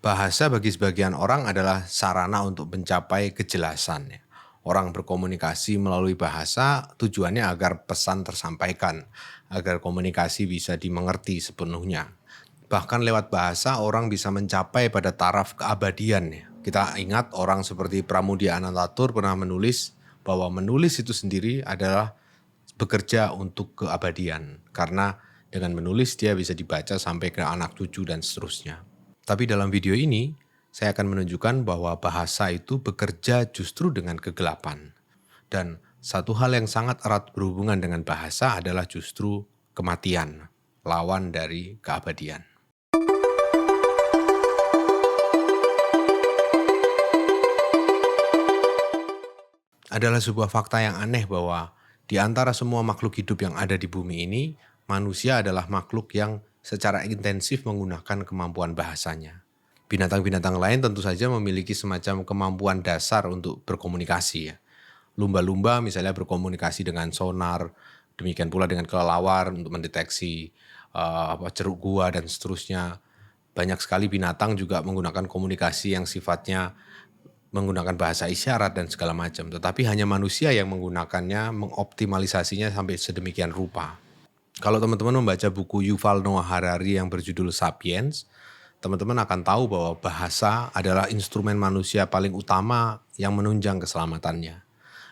Bahasa bagi sebagian orang adalah sarana untuk mencapai kejelasan ya. Orang berkomunikasi melalui bahasa tujuannya agar pesan tersampaikan, agar komunikasi bisa dimengerti sepenuhnya. Bahkan lewat bahasa orang bisa mencapai pada taraf keabadian ya. Kita ingat orang seperti Pramudia Anantatur pernah menulis bahwa menulis itu sendiri adalah bekerja untuk keabadian. Karena dengan menulis dia bisa dibaca sampai ke anak cucu dan seterusnya. Tapi dalam video ini, saya akan menunjukkan bahwa bahasa itu bekerja justru dengan kegelapan. Dan satu hal yang sangat erat berhubungan dengan bahasa adalah justru kematian, lawan dari keabadian. Adalah sebuah fakta yang aneh bahwa di antara semua makhluk hidup yang ada di bumi ini, manusia adalah makhluk yang secara intensif menggunakan kemampuan bahasanya. Binatang-binatang lain tentu saja memiliki semacam kemampuan dasar untuk berkomunikasi ya. Lumba-lumba misalnya berkomunikasi dengan sonar, demikian pula dengan kelelawar untuk mendeteksi ceruk gua dan seterusnya. Banyak sekali binatang juga menggunakan komunikasi yang sifatnya menggunakan bahasa isyarat dan segala macam. Tetapi hanya manusia yang menggunakannya, mengoptimalisasinya sampai sedemikian rupa. Kalau teman-teman membaca buku Yuval Noah Harari yang berjudul Sapiens, teman-teman akan tahu bahwa bahasa adalah instrumen manusia paling utama yang menunjang keselamatannya.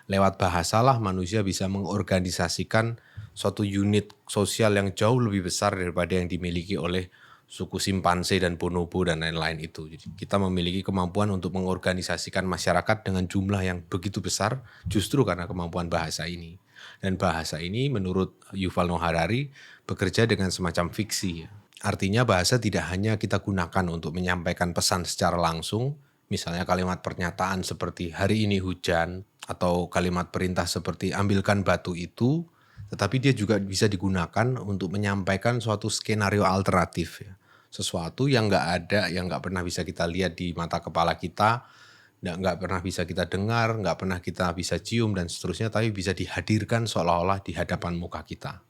Lewat bahasalah manusia bisa mengorganisasikan suatu unit sosial yang jauh lebih besar daripada yang dimiliki oleh suku simpanse dan bonobo dan lain-lain itu. Jadi kita memiliki kemampuan untuk mengorganisasikan masyarakat dengan jumlah yang begitu besar justru karena kemampuan bahasa ini. Dan bahasa ini menurut Yuval Noah Harari bekerja dengan semacam fiksi. Artinya bahasa tidak hanya kita gunakan untuk menyampaikan pesan secara langsung, misalnya kalimat pernyataan seperti hari ini hujan, atau kalimat perintah seperti ambilkan batu itu, tetapi dia juga bisa digunakan untuk menyampaikan suatu skenario alternatif ya. Sesuatu yang nggak ada, yang nggak pernah bisa kita lihat di mata kepala kita, nggak pernah bisa kita dengar, nggak pernah kita bisa cium dan seterusnya, tapi bisa dihadirkan seolah-olah di hadapan muka kita.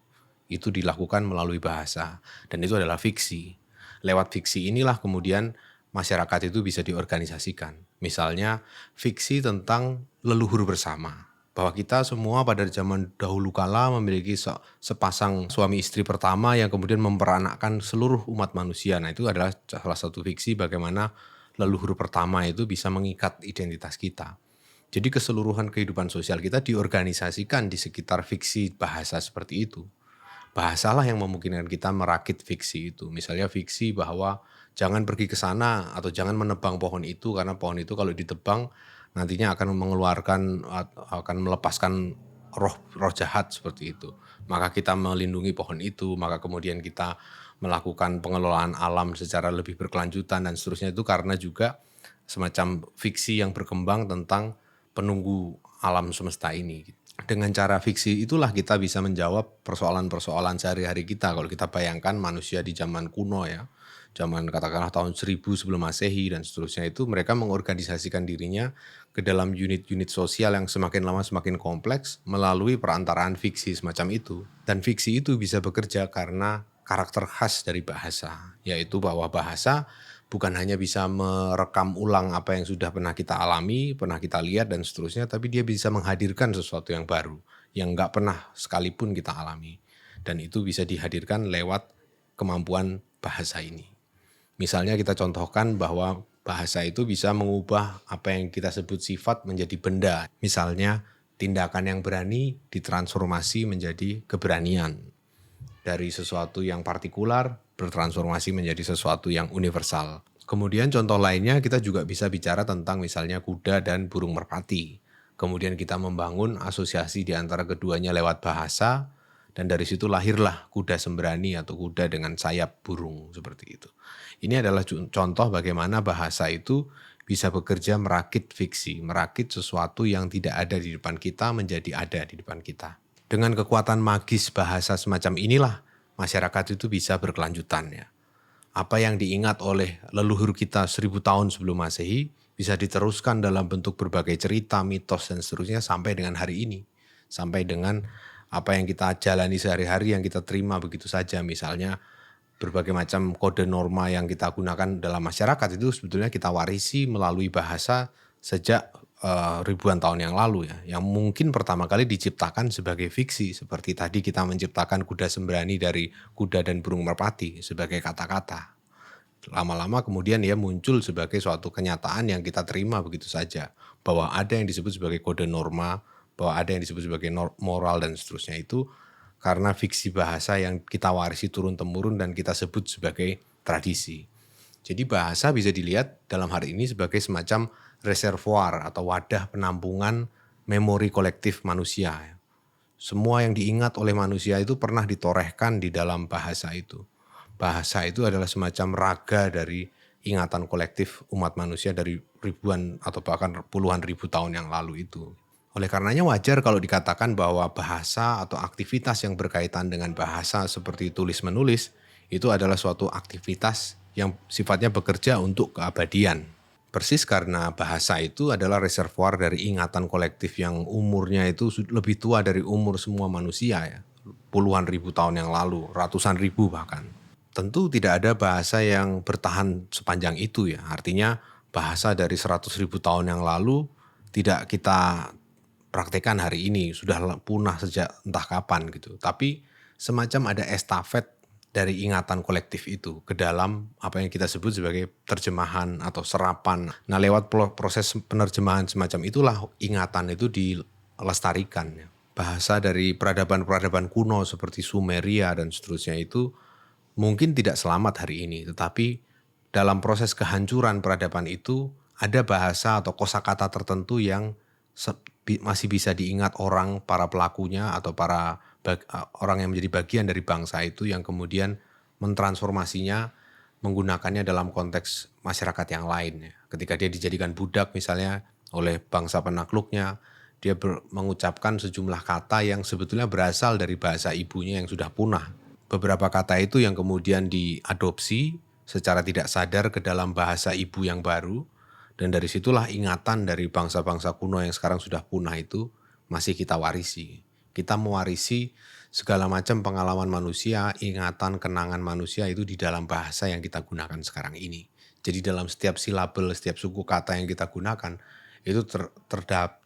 Itu dilakukan melalui bahasa, dan itu adalah fiksi. Lewat fiksi inilah kemudian masyarakat itu bisa diorganisasikan. Misalnya fiksi tentang leluhur bersama. Bahwa kita semua pada zaman dahulu kala memiliki sepasang suami istri pertama yang kemudian memperanakkan seluruh umat manusia. Nah itu adalah salah satu fiksi bagaimana leluhur pertama itu bisa mengikat identitas kita. Jadi keseluruhan kehidupan sosial kita diorganisasikan di sekitar fiksi bahasa seperti itu. Bahasalah yang memungkinkan kita merakit fiksi itu. Misalnya fiksi bahwa jangan pergi ke sana atau jangan menebang pohon itu karena pohon itu kalau ditebang nantinya akan mengeluarkan, akan melepaskan roh jahat seperti itu. Maka kita melindungi pohon itu, maka kemudian kita melakukan pengelolaan alam secara lebih berkelanjutan dan seterusnya itu karena juga semacam fiksi yang berkembang tentang penunggu alam semesta ini. Dengan cara fiksi itulah kita bisa menjawab persoalan-persoalan sehari-hari kita. Kalau kita bayangkan manusia di zaman kuno ya, zaman katakanlah tahun 1000 sebelum Masehi dan seterusnya itu mereka mengorganisasikan dirinya ke dalam unit-unit sosial yang semakin lama semakin kompleks melalui perantaraan fiksi semacam itu. Dan fiksi itu bisa bekerja karena karakter khas dari bahasa, yaitu bahwa bahasa bukan hanya bisa merekam ulang apa yang sudah pernah kita alami, pernah kita lihat dan seterusnya, tapi dia bisa menghadirkan sesuatu yang baru, yang nggak pernah sekalipun kita alami. Dan itu bisa dihadirkan lewat kemampuan bahasa ini. Misalnya kita contohkan bahwa bahasa itu bisa mengubah apa yang kita sebut sifat menjadi benda. Misalnya tindakan yang berani ditransformasi menjadi keberanian. Dari sesuatu yang partikular bertransformasi menjadi sesuatu yang universal. Kemudian contoh lainnya kita juga bisa bicara tentang misalnya kuda dan burung merpati. Kemudian kita membangun asosiasi di antara keduanya lewat bahasa dan dari situ lahirlah kuda sembrani atau kuda dengan sayap burung seperti itu. Ini adalah contoh bagaimana bahasa itu bisa bekerja merakit fiksi, merakit sesuatu yang tidak ada di depan kita menjadi ada di depan kita. Dengan kekuatan magis bahasa semacam inilah masyarakat itu bisa berkelanjutan ya. Apa yang diingat oleh leluhur kita 1000 tahun sebelum Masehi bisa diteruskan dalam bentuk berbagai cerita, mitos dan seterusnya sampai dengan hari ini. Sampai dengan apa yang kita jalani sehari-hari yang kita terima begitu saja. Misalnya Berbagai macam kode norma yang kita gunakan dalam masyarakat itu sebetulnya kita warisi melalui bahasa sejak ribuan tahun yang lalu ya, yang mungkin pertama kali diciptakan sebagai fiksi seperti tadi kita menciptakan kuda sembrani dari kuda dan burung merpati sebagai kata-kata. Lama-lama kemudian ya muncul sebagai suatu kenyataan yang kita terima begitu saja, bahwa ada yang disebut sebagai kode norma, bahwa ada yang disebut sebagai moral dan seterusnya itu karena fiksi bahasa yang kita warisi turun-temurun dan kita sebut sebagai tradisi. Jadi bahasa bisa dilihat dalam hari ini sebagai semacam reservoir atau wadah penampungan memori kolektif manusia. Semua yang diingat oleh manusia itu pernah ditorehkan di dalam bahasa itu. Bahasa itu adalah semacam raga dari ingatan kolektif umat manusia dari ribuan atau bahkan puluhan ribu tahun yang lalu itu. Oleh karenanya wajar kalau dikatakan bahwa bahasa atau aktivitas yang berkaitan dengan bahasa seperti tulis-menulis itu adalah suatu aktivitas yang sifatnya bekerja untuk keabadian. Persis karena bahasa itu adalah reservoir dari ingatan kolektif yang umurnya itu lebih tua dari umur semua manusia ya. Puluhan ribu tahun yang lalu, ratusan ribu bahkan. Tentu tidak ada bahasa yang bertahan sepanjang itu ya. Artinya bahasa dari 100.000 tahun yang lalu tidak kita praktekkan hari ini, sudah punah sejak entah kapan gitu. Tapi semacam ada estafet dari ingatan kolektif itu ke dalam apa yang kita sebut sebagai terjemahan atau serapan. Nah, lewat proses penerjemahan semacam itulah ingatan itu dilestarikan. Bahasa dari peradaban-peradaban kuno seperti Sumeria dan seterusnya itu mungkin tidak selamat hari ini, tetapi dalam proses kehancuran peradaban itu ada bahasa atau kosakata tertentu yang masih bisa diingat orang, para pelakunya atau para orang yang menjadi bagian dari bangsa itu yang kemudian mentransformasinya menggunakannya dalam konteks masyarakat yang lain. Ketika dia dijadikan budak misalnya oleh bangsa penakluknya, dia mengucapkan sejumlah kata yang sebetulnya berasal dari bahasa ibunya yang sudah punah. Beberapa kata itu yang kemudian diadopsi secara tidak sadar ke dalam bahasa ibu yang baru, dan dari situlah ingatan dari bangsa-bangsa kuno yang sekarang sudah punah itu masih kita warisi. Kita mewarisi segala macam pengalaman manusia, ingatan, kenangan manusia itu di dalam bahasa yang kita gunakan sekarang ini. Jadi dalam setiap silabel, setiap suku kata yang kita gunakan, itu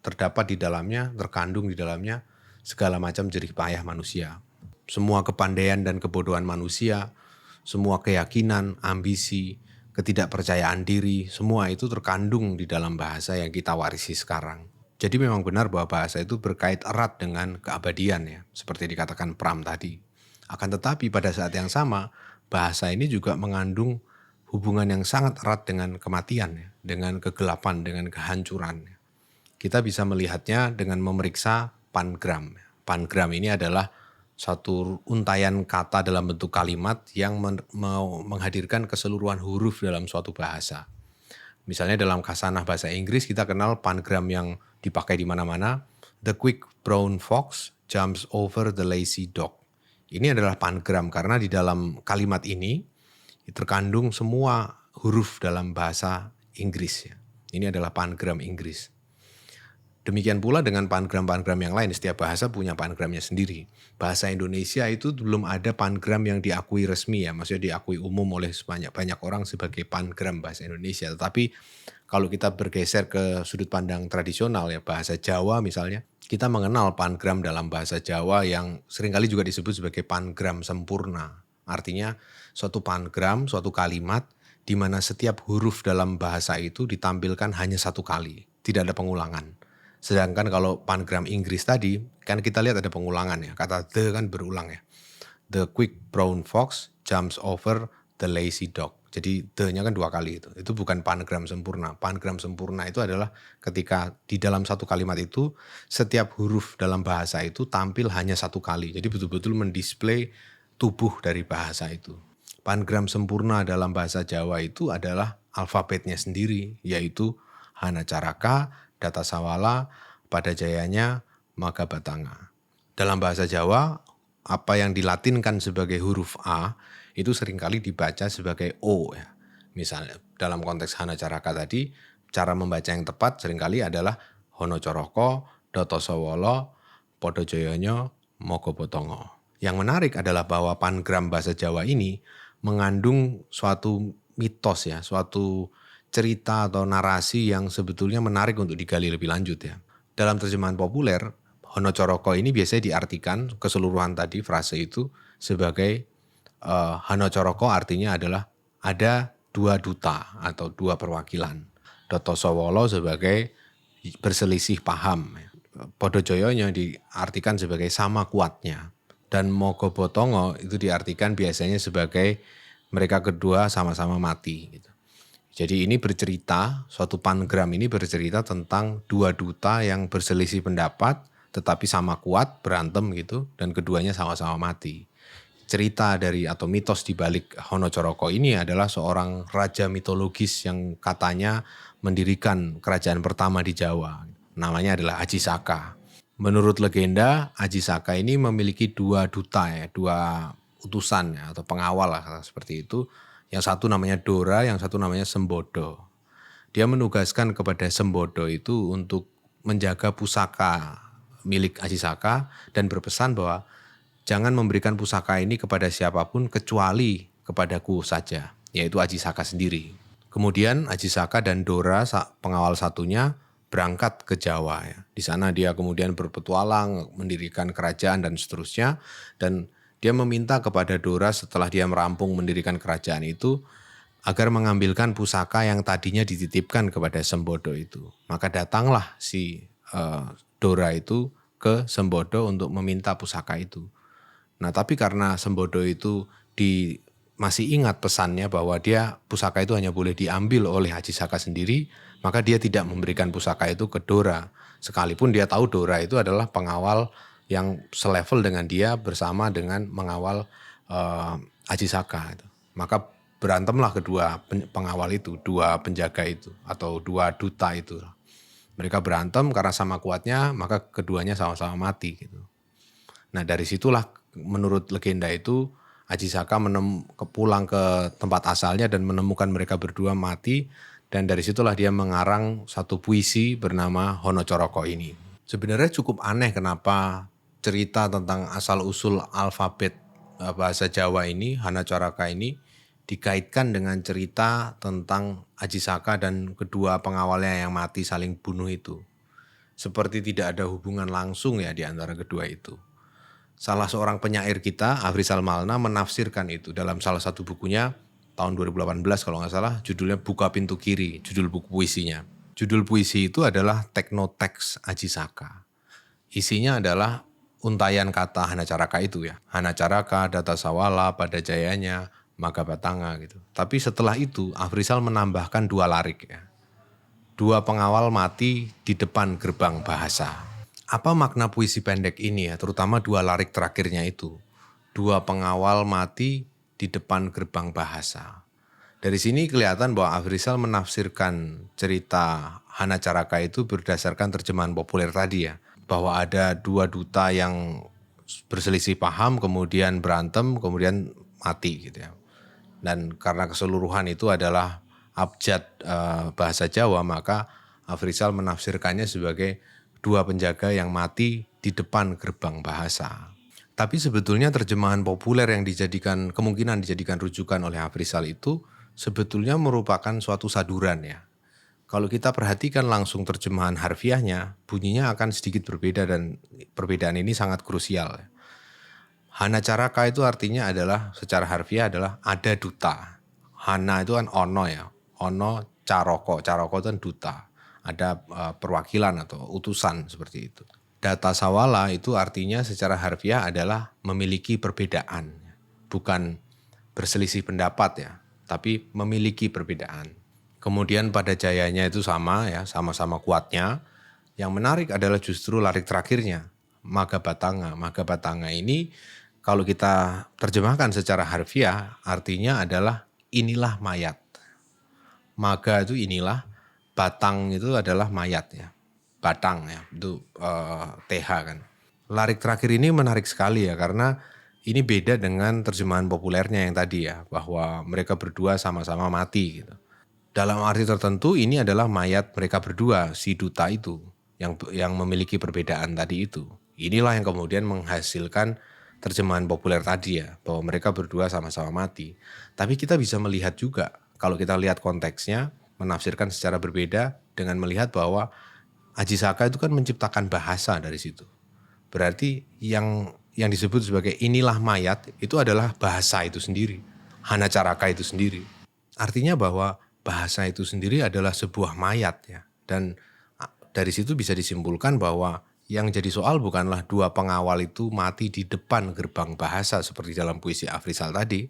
terdapat di dalamnya, terkandung di dalamnya segala macam jerih payah manusia. Semua kepandaian dan kebodohan manusia, semua keyakinan, ambisi, ketidakpercayaan diri, semua itu terkandung di dalam bahasa yang kita warisi sekarang. Jadi memang benar bahwa bahasa itu berkait erat dengan keabadian ya, seperti dikatakan Pram tadi. Akan tetapi pada saat yang sama, bahasa ini juga mengandung hubungan yang sangat erat dengan kematian ya, dengan kegelapan, dengan kehancuran. Kita bisa melihatnya dengan memeriksa pangram. Pangram ini adalah satu untayan kata dalam bentuk kalimat yang menghadirkan keseluruhan huruf dalam suatu bahasa. Misalnya dalam khasanah bahasa Inggris kita kenal pangram yang dipakai di mana-mana. The quick brown fox jumps over the lazy dog. Ini adalah pangram karena di dalam kalimat ini terkandung semua huruf dalam bahasa Inggris. Ini adalah pangram Inggris. Demikian pula dengan pangram-pangram yang lain, setiap bahasa punya pangramnya sendiri. Bahasa Indonesia itu belum ada pangram yang diakui resmi ya, maksudnya diakui umum oleh banyak orang sebagai pangram bahasa Indonesia. Tetapi kalau kita bergeser ke sudut pandang tradisional ya, bahasa Jawa misalnya, kita mengenal pangram dalam bahasa Jawa yang seringkali juga disebut sebagai pangram sempurna. Artinya suatu pangram, suatu kalimat di mana setiap huruf dalam bahasa itu ditampilkan hanya satu kali, tidak ada pengulangan. Sedangkan kalau pangram Inggris tadi, kan kita lihat ada pengulangan ya. Kata the kan berulang ya. The quick brown fox jumps over the lazy dog. Jadi the-nya kan 2 kali itu. Itu bukan pangram sempurna. Pangram sempurna itu adalah ketika di dalam satu kalimat itu, setiap huruf dalam bahasa itu tampil hanya 1 kali. Jadi betul-betul mendisplay tubuh dari bahasa itu. Pangram sempurna dalam bahasa Jawa itu adalah alfabetnya sendiri, yaitu Hana Caraka, Data Sawala, pada jayanya, maka Batanga. Dalam bahasa Jawa, apa yang dilatinkan sebagai huruf A, itu seringkali dibaca sebagai O. Ya. Misalnya, dalam konteks Hana Caraka tadi, cara membaca yang tepat seringkali adalah Hono Coroko, Data Sawala, Pada jayanya, maka Batanga. Yang menarik adalah bahwa pangram bahasa Jawa ini mengandung suatu mitos ya, suatu cerita atau narasi yang sebetulnya menarik untuk digali lebih lanjut ya. Dalam terjemahan populer, Hanacaraka ini biasanya diartikan keseluruhan tadi frase itu sebagai Hanacaraka artinya adalah ada dua duta atau dua perwakilan. Dottosawala sebagai berselisih paham. Podojoyonya diartikan sebagai sama kuatnya. Dan Mogobotongo itu diartikan biasanya sebagai mereka kedua sama-sama mati. Gitu. Jadi ini bercerita, suatu panagram ini bercerita tentang dua duta yang berselisih pendapat tetapi sama kuat, berantem gitu, dan keduanya sama-sama mati. Cerita dari atau mitos di balik Hanacaraka ini adalah seorang raja mitologis yang katanya mendirikan kerajaan pertama di Jawa. Namanya adalah Aji Saka. Menurut legenda, Aji Saka ini memiliki dua duta ya, dua utusan ya, atau pengawal lah seperti itu. Yang satu namanya Dora, yang satu namanya Sembodo. Dia menugaskan kepada Sembodo itu untuk menjaga pusaka milik Aji Saka dan berpesan bahwa jangan memberikan pusaka ini kepada siapapun kecuali kepadaku saja, yaitu Aji Saka sendiri. Kemudian Aji Saka dan Dora pengawal satunya berangkat ke Jawa ya. Di sana dia kemudian berpetualang, mendirikan kerajaan dan seterusnya, dan dia meminta kepada Dora setelah dia merampung mendirikan kerajaan itu agar mengambilkan pusaka yang tadinya dititipkan kepada Sembodo itu. Maka datanglah si Dora itu ke Sembodo untuk meminta pusaka itu. Nah, tapi karena Sembodo itu masih ingat pesannya bahwa pusaka itu hanya boleh diambil oleh Aji Saka sendiri, maka dia tidak memberikan pusaka itu ke Dora. Sekalipun dia tahu Dora itu adalah pengawal yang selevel dengan dia bersama dengan mengawal Aji Saka. Maka berantemlah kedua pengawal itu, dua penjaga itu atau dua duta itu. Mereka berantem karena sama kuatnya, maka keduanya sama-sama mati gitu. Nah, dari situlah menurut legenda itu Aji Saka pulang ke tempat asalnya dan menemukan mereka berdua mati, dan dari situlah dia mengarang satu puisi bernama Hanacaraka ini. Sebenarnya cukup aneh kenapa cerita tentang asal-usul alfabet bahasa Jawa ini, Hanacaraka ini, dikaitkan dengan cerita tentang Aji Saka dan kedua pengawalnya yang mati saling bunuh itu. Seperti tidak ada hubungan langsung ya di antara kedua itu. Salah seorang penyair kita, Afrizal Malna, menafsirkan itu dalam salah satu bukunya tahun 2018 kalau nggak salah, judulnya Buka Pintu Kiri, judul buku puisinya. Judul puisi itu adalah Teknoteks Aji Saka. Isinya adalah untayan kata Hanacaraka itu ya. Hanacaraka, Datasawala, pada jayanya, Magabatanga gitu. Tapi setelah itu Afrizal menambahkan dua larik ya. Dua pengawal mati di depan gerbang bahasa. Apa makna puisi pendek ini ya, terutama dua larik terakhirnya itu. Dua pengawal mati di depan gerbang bahasa. Dari sini kelihatan bahwa Afrizal menafsirkan cerita Hanacaraka itu berdasarkan terjemahan populer tadi ya. Bahwa ada dua duta yang berselisih paham, kemudian berantem, kemudian mati gitu ya. Dan karena keseluruhan itu adalah abjad bahasa Jawa, maka Afrizal menafsirkannya sebagai dua penjaga yang mati di depan gerbang bahasa. Tapi sebetulnya terjemahan populer yang kemungkinan dijadikan rujukan oleh Afrizal itu sebetulnya merupakan suatu saduran ya. Kalau kita perhatikan langsung terjemahan harfiahnya, bunyinya akan sedikit berbeda dan perbedaan ini sangat krusial. Hanacaraka itu artinya adalah secara harfiah adalah ada duta. Hana itu kan ono ya, ono caroko itu kan duta. Ada perwakilan atau utusan seperti itu. Datasawala itu artinya secara harfiah adalah memiliki perbedaan. Bukan berselisih pendapat ya, tapi memiliki perbedaan. Kemudian pada jayanya itu sama ya, sama-sama kuatnya. Yang menarik adalah justru larik terakhirnya, Magabatanga. Magabatanga ini kalau kita terjemahkan secara harfiah artinya adalah inilah mayat. Maga itu inilah, batang itu adalah mayat ya. Batang ya, itu TH kan. Larik terakhir ini menarik sekali ya karena ini beda dengan terjemahan populernya yang tadi ya, bahwa mereka berdua sama-sama mati gitu. Dalam arti tertentu ini adalah mayat mereka berdua, si duta itu yang memiliki perbedaan tadi itu. Inilah yang kemudian menghasilkan terjemahan populer tadi ya, bahwa mereka berdua sama-sama mati. Tapi kita bisa melihat juga, kalau kita lihat konteksnya, menafsirkan secara berbeda dengan melihat bahwa Aji Saka itu kan menciptakan bahasa dari situ. Berarti yang disebut sebagai inilah mayat itu adalah bahasa itu sendiri, Hana Caraka itu sendiri. Artinya bahwa bahasa itu sendiri adalah sebuah mayat ya. Dan dari situ bisa disimpulkan bahwa yang jadi soal bukanlah dua pengawal itu mati di depan gerbang bahasa seperti dalam puisi Afrizal tadi,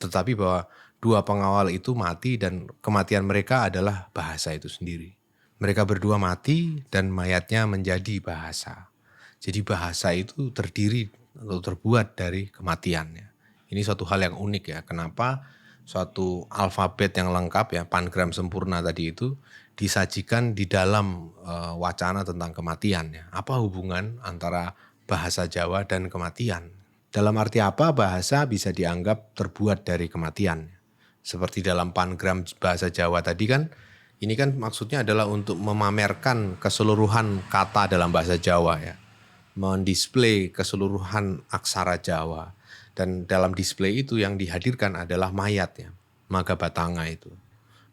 tetapi bahwa dua pengawal itu mati dan kematian mereka adalah bahasa itu sendiri. Mereka berdua mati dan mayatnya menjadi bahasa. Jadi bahasa itu terdiri atau terbuat dari kematiannya. Ini suatu hal yang unik ya. Kenapa suatu alfabet yang lengkap ya, pangram sempurna tadi itu disajikan di dalam wacana tentang kematian ya. Apa hubungan antara bahasa Jawa dan kematian? Dalam arti apa bahasa bisa dianggap terbuat dari kematian? Seperti dalam pangram bahasa Jawa tadi kan, ini kan maksudnya adalah untuk memamerkan keseluruhan kata dalam bahasa Jawa ya. Mendisplay keseluruhan aksara Jawa. Dan dalam display itu yang dihadirkan adalah mayat ya, Magabatanga itu.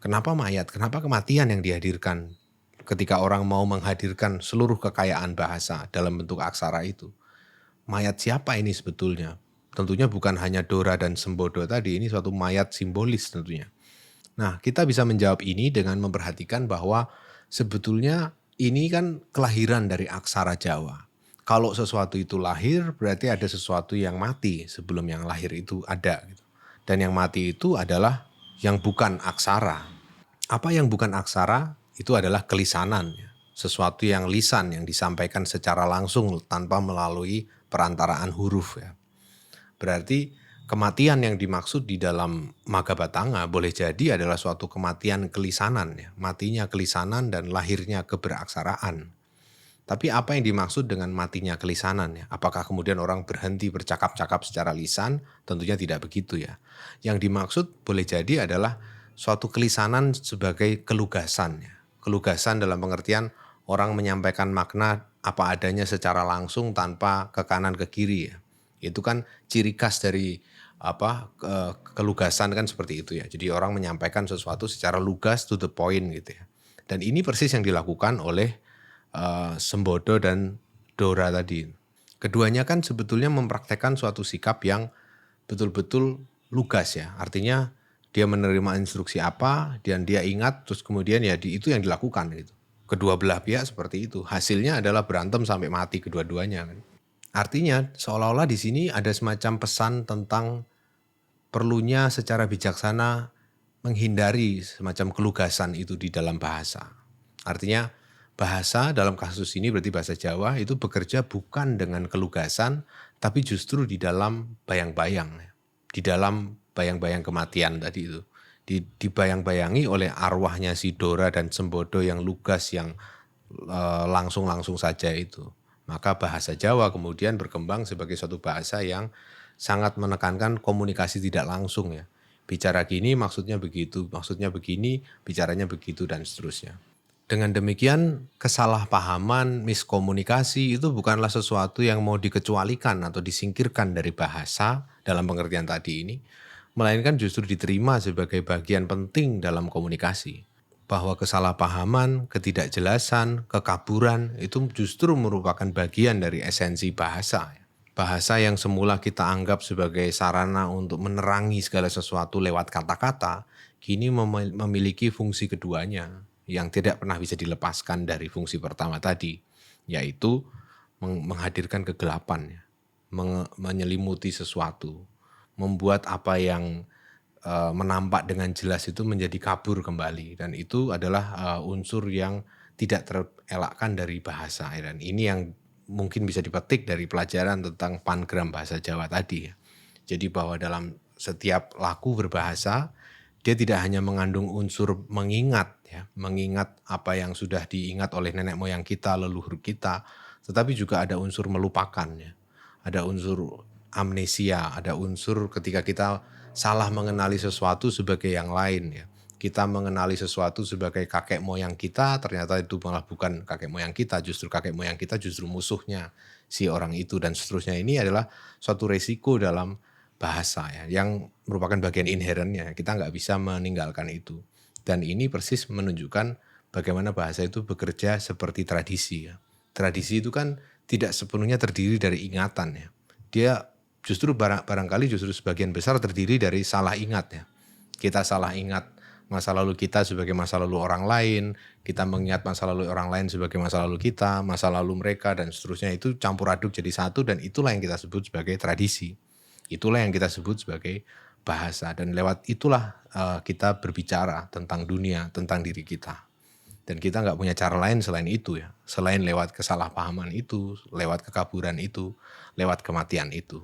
Kenapa mayat? Kenapa kematian yang dihadirkan ketika orang mau menghadirkan seluruh kekayaan bahasa dalam bentuk aksara itu? Mayat siapa ini sebetulnya? Tentunya bukan hanya Dora dan Sembodo tadi, ini suatu mayat simbolis tentunya. Nah, kita bisa menjawab ini dengan memperhatikan bahwa sebetulnya ini kan kelahiran dari aksara Jawa. Kalau sesuatu itu lahir, berarti ada sesuatu yang mati sebelum yang lahir itu ada. Dan yang mati itu adalah yang bukan aksara. Apa yang bukan aksara? Itu adalah kelisanan. Sesuatu yang lisan yang disampaikan secara langsung tanpa melalui perantaraan huruf ya. Berarti kematian yang dimaksud di dalam Magabatanga boleh jadi adalah suatu kematian kelisanan ya. Matinya kelisanan dan lahirnya keberaksaraan. Tapi apa yang dimaksud dengan matinya kelisanan ya? Apakah kemudian orang berhenti bercakap-cakap secara lisan? Tentunya tidak begitu ya. Yang dimaksud boleh jadi adalah suatu kelisanan sebagai kelugasan ya. Kelugasan dalam pengertian orang menyampaikan makna apa adanya secara langsung tanpa ke kanan ke kiri ya. Itu kan ciri khas dari kelugasan kan seperti itu ya. Jadi orang menyampaikan sesuatu secara lugas to the point gitu ya. Dan ini persis yang dilakukan oleh Sembodo dan Dora tadi. Keduanya kan sebetulnya mempraktekkan suatu sikap yang betul-betul lugas ya. Artinya dia menerima instruksi apa dan dia ingat terus kemudian ya itu yang dilakukan gitu. Kedua belah pihak seperti itu. Hasilnya adalah berantem sampai mati kedua-duanya kan. Artinya seolah-olah di sini ada semacam pesan tentang perlunya secara bijaksana menghindari semacam kelugasan itu di dalam bahasa. Artinya bahasa dalam kasus ini berarti bahasa Jawa itu bekerja bukan dengan kelugasan tapi justru di dalam bayang-bayang. Di dalam bayang-bayang kematian tadi itu. Dibayang-bayangi oleh arwahnya si Dora dan Sembodo yang lugas yang langsung-langsung saja itu. Maka bahasa Jawa kemudian berkembang sebagai suatu bahasa yang sangat menekankan komunikasi tidak langsung ya. Bicara gini maksudnya begitu, maksudnya begini, bicaranya begitu dan seterusnya. Dengan demikian kesalahpahaman, miskomunikasi itu bukanlah sesuatu yang mau dikecualikan atau disingkirkan dari bahasa dalam pengertian tadi ini, melainkan justru diterima sebagai bagian penting dalam komunikasi. Bahwa kesalahpahaman, ketidakjelasan, kekaburan itu justru merupakan bagian dari esensi bahasa. Bahasa yang semula kita anggap sebagai sarana untuk menerangi segala sesuatu lewat kata-kata, kini memiliki fungsi keduanya yang tidak pernah bisa dilepaskan dari fungsi pertama tadi, yaitu menghadirkan kegelapan, menyelimuti sesuatu, membuat apa yang menampak dengan jelas itu menjadi kabur kembali, dan itu adalah unsur yang tidak terelakkan dari bahasa. Dan ini yang mungkin bisa dipetik dari pelajaran tentang pangram bahasa Jawa tadi ya. Jadi bahwa dalam setiap laku berbahasa dia tidak hanya mengandung unsur mengingat ya, mengingat apa yang sudah diingat oleh nenek moyang kita, leluhur kita, tetapi juga ada unsur melupakan ya. Ada unsur amnesia, ada unsur ketika kita salah mengenali sesuatu sebagai yang lain ya. Kita mengenali sesuatu sebagai kakek moyang kita, ternyata itu malah bukan kakek moyang kita, justru kakek moyang kita justru musuhnya si orang itu dan seterusnya. Ini adalah suatu resiko dalam bahasa ya, yang merupakan bagian inherennya. Kita nggak bisa meninggalkan itu. Dan ini persis menunjukkan bagaimana bahasa itu bekerja seperti tradisi ya. Tradisi itu kan tidak sepenuhnya terdiri dari ingatan ya. Dia justru barangkali justru sebagian besar terdiri dari salah ingat ya. Kita salah ingat masa lalu kita sebagai masa lalu orang lain, kita mengingat masa lalu orang lain sebagai masa lalu kita, masa lalu mereka dan seterusnya itu campur aduk jadi satu dan itulah yang kita sebut sebagai tradisi. Itulah yang kita sebut sebagai bahasa dan lewat itulah kita berbicara tentang dunia, tentang diri kita. Dan kita nggak punya cara lain selain itu ya, selain lewat kesalahpahaman itu, lewat kekaburan itu, lewat kematian itu.